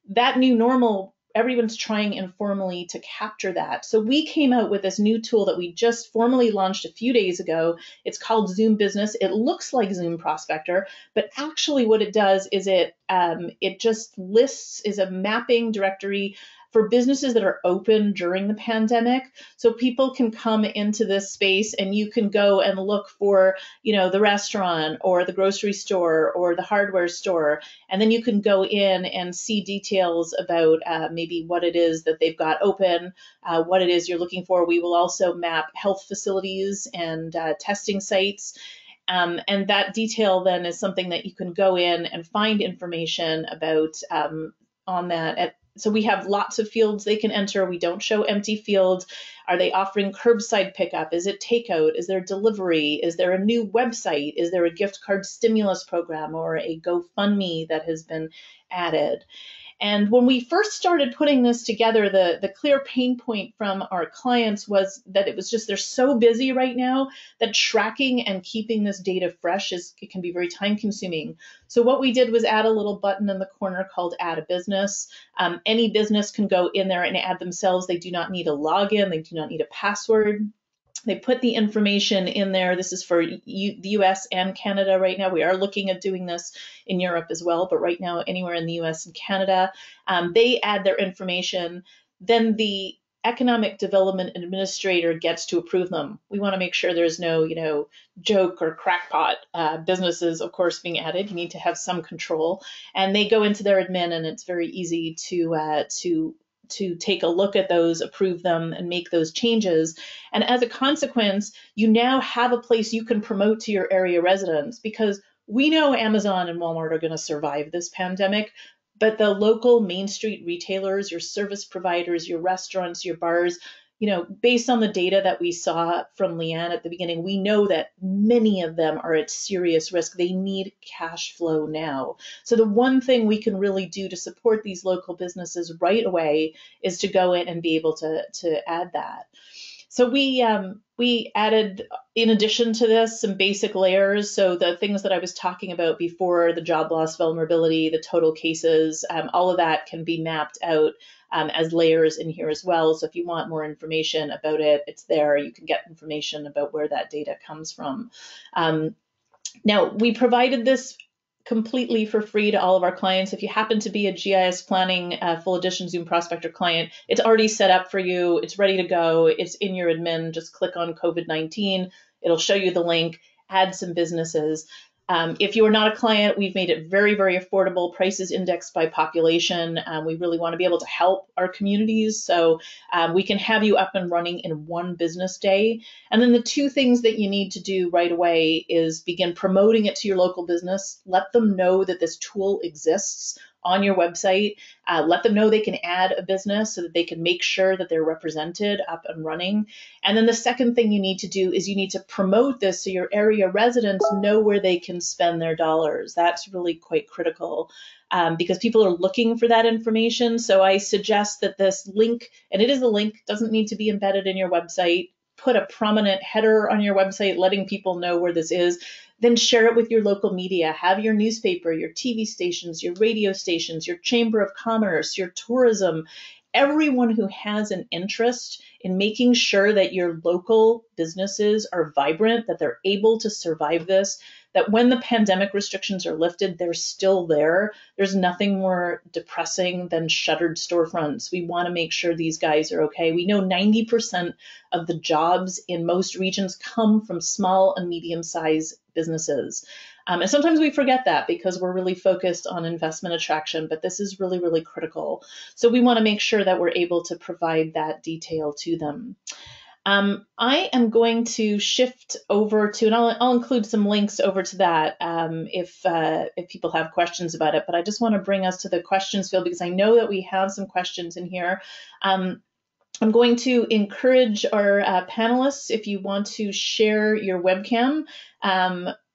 That new normal, everyone's trying informally to capture that. So we came out with this new tool that we just formally launched a few days ago. It's called Zoom Business. It looks like Zoom Prospector, but actually what it does is it just lists, is a mapping directory for businesses that are open during the pandemic. So people can come into this space and you can go and look for, the restaurant or the grocery store or the hardware store. And then you can go in and see details about maybe what it is that they've got open, what it is you're looking for. We will also map health facilities and testing sites. And that detail then is something that you can go in and find information about on that. So we have lots of fields they can enter. We don't show empty fields. Are they offering curbside pickup? Is it takeout? Is there delivery? Is there a new website? Is there a gift card stimulus program or a GoFundMe that has been added? And when we first started putting this together, the clear pain point from our clients was that it was just, they're so busy right now that tracking and keeping this data fresh it can be very time consuming. So what we did was add a little button in the corner called Add a Business. Any business can go in there and add themselves. They do not need a login. They do not need a password. They put the information in there. This is for the US and Canada right now. We are looking at doing this in Europe as well, but right now anywhere in the US and Canada, they add their information. Then the Economic Development Administrator gets to approve them. We want to make sure there's no, joke or crackpot businesses, of course, being added. You need to have some control. And they go into their admin, and it's very easy to take a look at those, approve them, and make those changes. And as a consequence, you now have a place you can promote to your area residents, because we know Amazon and Walmart are going to survive this pandemic, but the local Main Street retailers, your service providers, your restaurants, your bars, based on the data that we saw from Leann at the beginning, we know that many of them are at serious risk. They need cash flow now. So the one thing we can really do to support these local businesses right away is to go in and be able to add that. So we added, in addition to this, some basic layers. So the things that I was talking about before, the job loss vulnerability, the total cases, all of that can be mapped out as layers in here as well. So if you want more information about it, it's there. You can get information about where that data comes from. Now, we provided this completely for free to all of our clients. If you happen to be a GIS Planning full edition Zoom Prospector client, it's already set up for you. It's ready to go. It's in your admin. Just click on COVID-19. It'll show you the link, add some businesses. If you are not a client, we've made it very, very affordable. Prices indexed by population. We really want to be able to help our communities. So we can have you up and running in one business day. And then the two things that you need to do right away is begin promoting it to your local business. Let them know that this tool exists on your website. Let them know they can add a business so that they can make sure that they're represented up and running. And then the second thing you need to do is you need to promote this so your area residents know where they can spend their dollars. That's really quite critical because people are looking for that information. So I suggest that this link, and it is a link, doesn't need to be embedded in your website. Put a prominent header on your website letting people know where this is. Then share it with your local media. Have your newspaper, your TV stations, your radio stations, your Chamber of Commerce, your tourism, everyone who has an interest in making sure that your local businesses are vibrant, that they're able to survive this, that when the pandemic restrictions are lifted, they're still there. There's nothing more depressing than shuttered storefronts. We want to make sure these guys are okay. We know 90% of the jobs in most regions come from small and medium-sized businesses. And sometimes we forget that because we're really focused on investment attraction, but this is really, really critical. So we want to make sure that we're able to provide that detail to them. I am going to shift over to, and I'll include some links over to that if people have questions about it, but I just want to bring us to the questions field because I know that we have some questions in here. I'm going to encourage our panelists, if you want to share your webcam,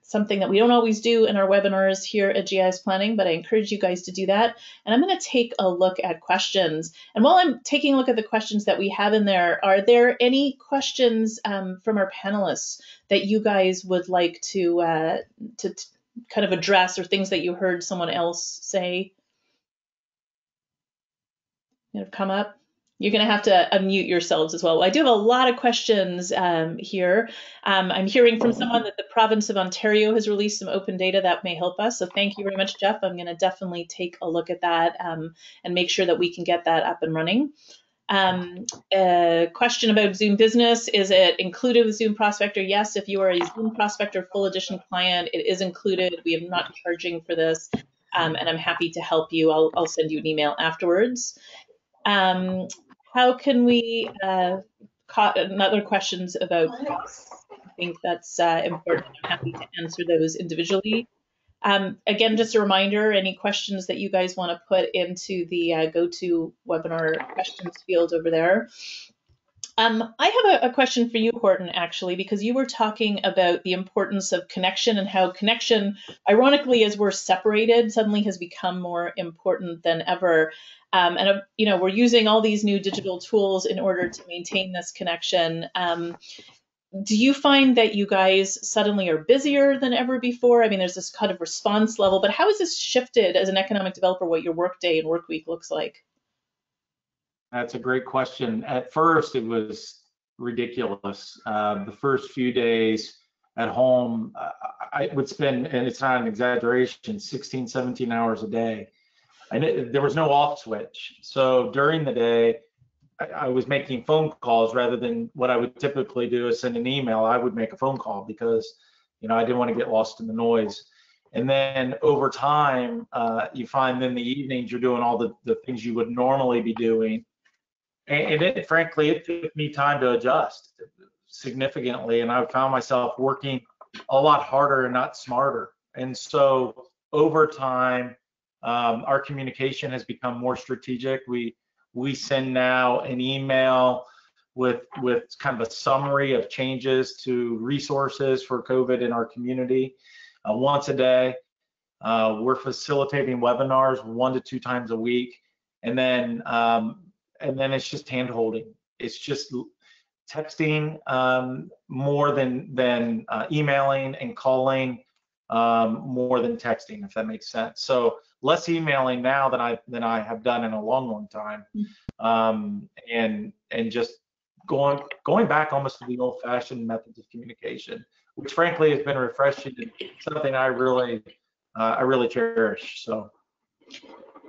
something that we don't always do in our webinars here at GIS Planning, but I encourage you guys to do that. And I'm going to take a look at questions. And while I'm taking a look at the questions that we have in there, are there any questions from our panelists that you guys would like to kind of address, or things that you heard someone else say that have come up? You're going to have to unmute yourselves as well. I do have a lot of questions here. I'm hearing from someone that the province of Ontario has released some open data that may help us. So thank you very much, Jeff. I'm going to definitely take a look at that and make sure that we can get that up and running. A question about Zoom Business. Is it included with Zoom Prospector? Yes, if you are a Zoom Prospector full edition client, it is included. We are not charging for this, and I'm happy to help you. I'll send you an email afterwards. How can we, another questions about costs? I think that's important. I'm happy to answer those individually. Again, just a reminder, any questions that you guys want to put into the GoToWebinar questions field over there. I have a question for you, Horton, actually, because you were talking about the importance of connection and how connection, ironically, as we're separated, suddenly has become more important than ever. And we're using all these new digital tools in order to maintain this connection. Do you find that you guys suddenly are busier than ever before? I mean, there's this kind of response level, but how has this shifted as an economic developer, what your work day and work week looks like?
That's a great question. At first, it was ridiculous. The first few days at home, I would spend, and it's not an exaggeration, 16, 17 hours a day. And there was no off switch. So during the day, I was making phone calls rather than what I would typically do is send an email. I would make a phone call because, I didn't want to get lost in the noise. And then over time, you find in the evenings, you're doing all the things you would normally be doing. And frankly, it took me time to adjust significantly. And I found myself working a lot harder and not smarter. And so over time, our communication has become more strategic. We send now an email with kind of a summary of changes to resources for COVID in our community once a day. We're facilitating webinars 1 to 2 times a week, and then it's just hand holding. It's just texting more than emailing, and calling more than texting, if that makes sense. So less emailing now than I have done in a long time, and just going back almost to the old-fashioned methods of communication, which frankly has been refreshing and something I really cherish. So.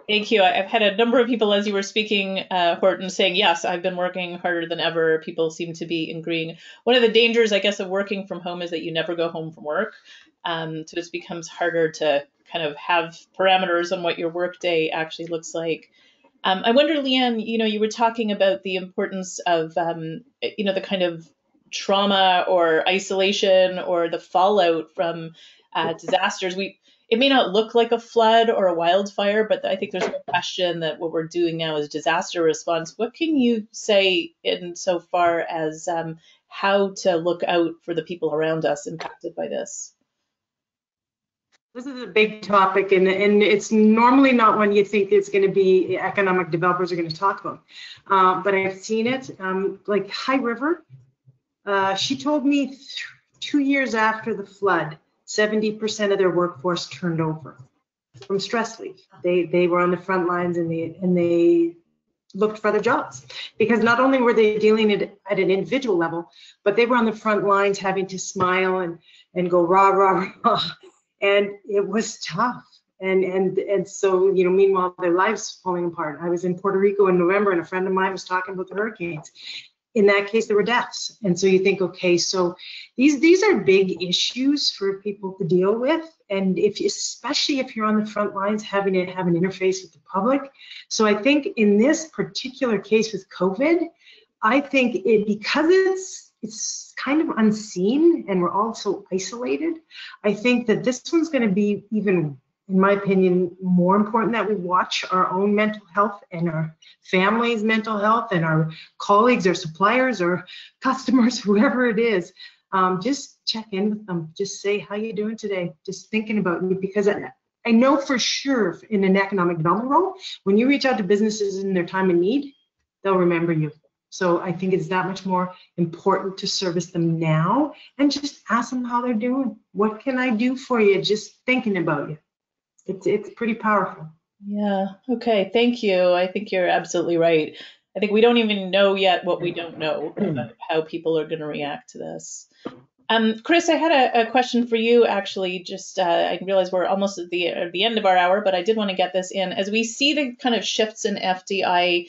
Thank you. I've had a number of people, as you were speaking, Horton, saying, yes, I've been working harder than ever. People seem to be agreeing. One of the dangers, I guess, of working from home is that you never go home from work. So it becomes harder to kind of have parameters on what your workday actually looks like. I wonder, Leann, you were talking about the importance of, the kind of trauma or isolation or the fallout from disasters. It may not look like a flood or a wildfire, but I think there's no question that what we're doing now is disaster response. What can you say insofar as how to look out for the people around us impacted by this?
This is a big topic, and it's normally not one you think it's going to be economic developers are going to talk about. But I've seen it, like High River. She told me 2 years after the flood, 70% of their workforce turned over from stress leave. They were on the front lines, and they looked for other jobs, because not only were they dealing at an individual level, but they were on the front lines having to smile and go rah rah rah, and it was tough. And so meanwhile their lives falling apart. I was in Puerto Rico in November, and a friend of mine was talking about the hurricanes. In that case, there were deaths. And so you think, okay, so these are big issues for people to deal with. And especially if you're on the front lines, having to have an interface with the public. So I think in this particular case with COVID, I think because it's kind of unseen and we're all so isolated, I think that this one's going to be even, in my opinion, more important that we watch our own mental health and our families' mental health and our colleagues, our suppliers, our customers, whoever it is. Just check in with them. Just say, how you doing today? Just thinking about you, because I know for sure in an economic development role, when you reach out to businesses in their time of need, they'll remember you. So I think it's that much more important to service them now and just ask them how they're doing. What can I do for you? Just thinking about you. It's pretty powerful.
Yeah. Okay. Thank you. I think you're absolutely right. I think we don't even know yet what we don't know about how people are going to react to this. Chris, I had a question for you, actually. Just I realize we're almost at the end of our hour, but I did want to get this in. As we see the kind of shifts in FDI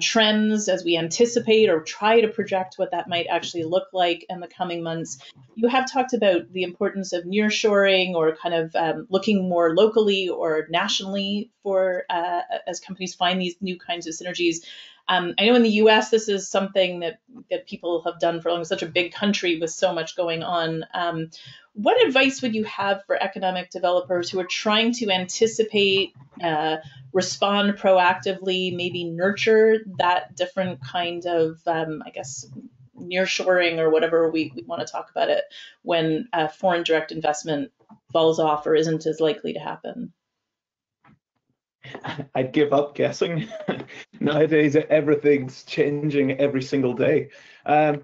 trends, as we anticipate or try to project what that might actually look like in the coming months, you have talked about the importance of nearshoring or kind of looking more locally or nationally for as companies find these new kinds of synergies. I know in the US, this is something that people have done for long, such a big country with so much going on. What advice would you have for economic developers who are trying to anticipate, respond proactively, maybe nurture that different kind of, I guess, nearshoring or whatever we want to talk about it, when foreign direct investment falls off or isn't as likely to happen?
I'd give up guessing. Nowadays, everything's changing every single day. I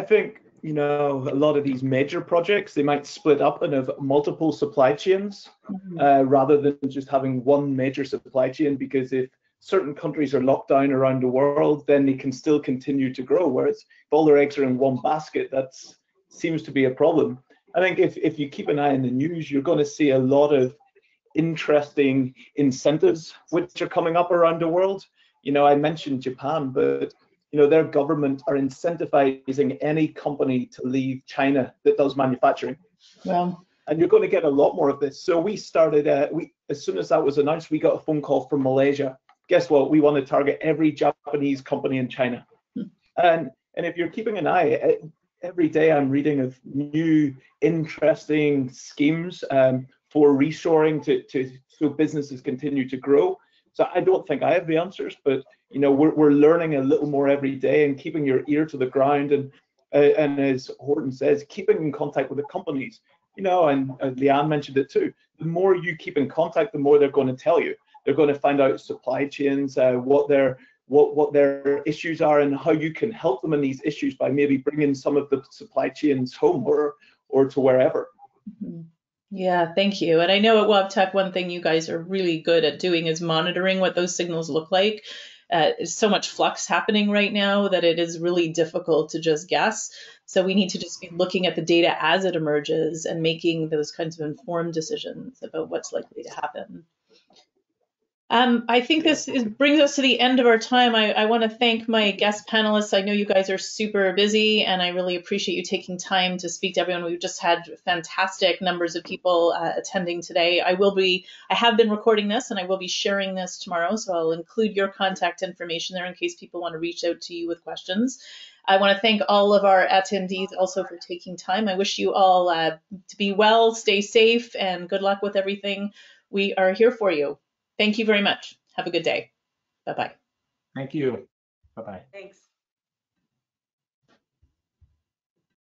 think, a lot of these major projects, they might split up and have multiple supply chains rather than just having one major supply chain, because if certain countries are locked down around the world, then they can still continue to grow. Whereas if all their eggs are in one basket, that seems to be a problem. I think if you keep an eye on the news, you're going to see a lot of interesting incentives which are coming up around the world. I mentioned Japan, but their government are incentivizing any company to leave China that does manufacturing.
Well,
and you're going to get a lot more of this. So we started, as soon as that was announced, we got a phone call from Malaysia. Guess what? We want to target every Japanese company in China. And if you're keeping an eye, every day I'm reading of new interesting schemes for reshoring so businesses continue to grow. So I don't think I have the answers, but we're learning a little more every day, and keeping your ear to the ground, and as Horton says, keeping in contact with the companies. And Leann mentioned it too. The more you keep in contact, the more they're going to tell you. They're going to find out supply chains, what their issues are, and how you can help them in these issues by maybe bringing some of the supply chains home or to wherever.
Mm-hmm. Yeah, thank you. And I know at Wavteq, one thing you guys are really good at doing is monitoring what those signals look like. There's so much flux happening right now that it is really difficult to just guess. So we need to just be looking at the data as it emerges and making those kinds of informed decisions about what's likely to happen. I think this brings us to the end of our time. I want to thank my guest panelists. I know you guys are super busy, and I really appreciate you taking time to speak to everyone. We've just had fantastic numbers of people attending today. I have been recording this, and I will be sharing this tomorrow, so I'll include your contact information there in case people want to reach out to you with questions. I want to thank all of our attendees also for taking time. I wish you all to be well, stay safe, and good luck with everything. We are here for you. Thank you very much. Have a good day. Bye-bye.
Thank you. Bye-bye.
Thanks.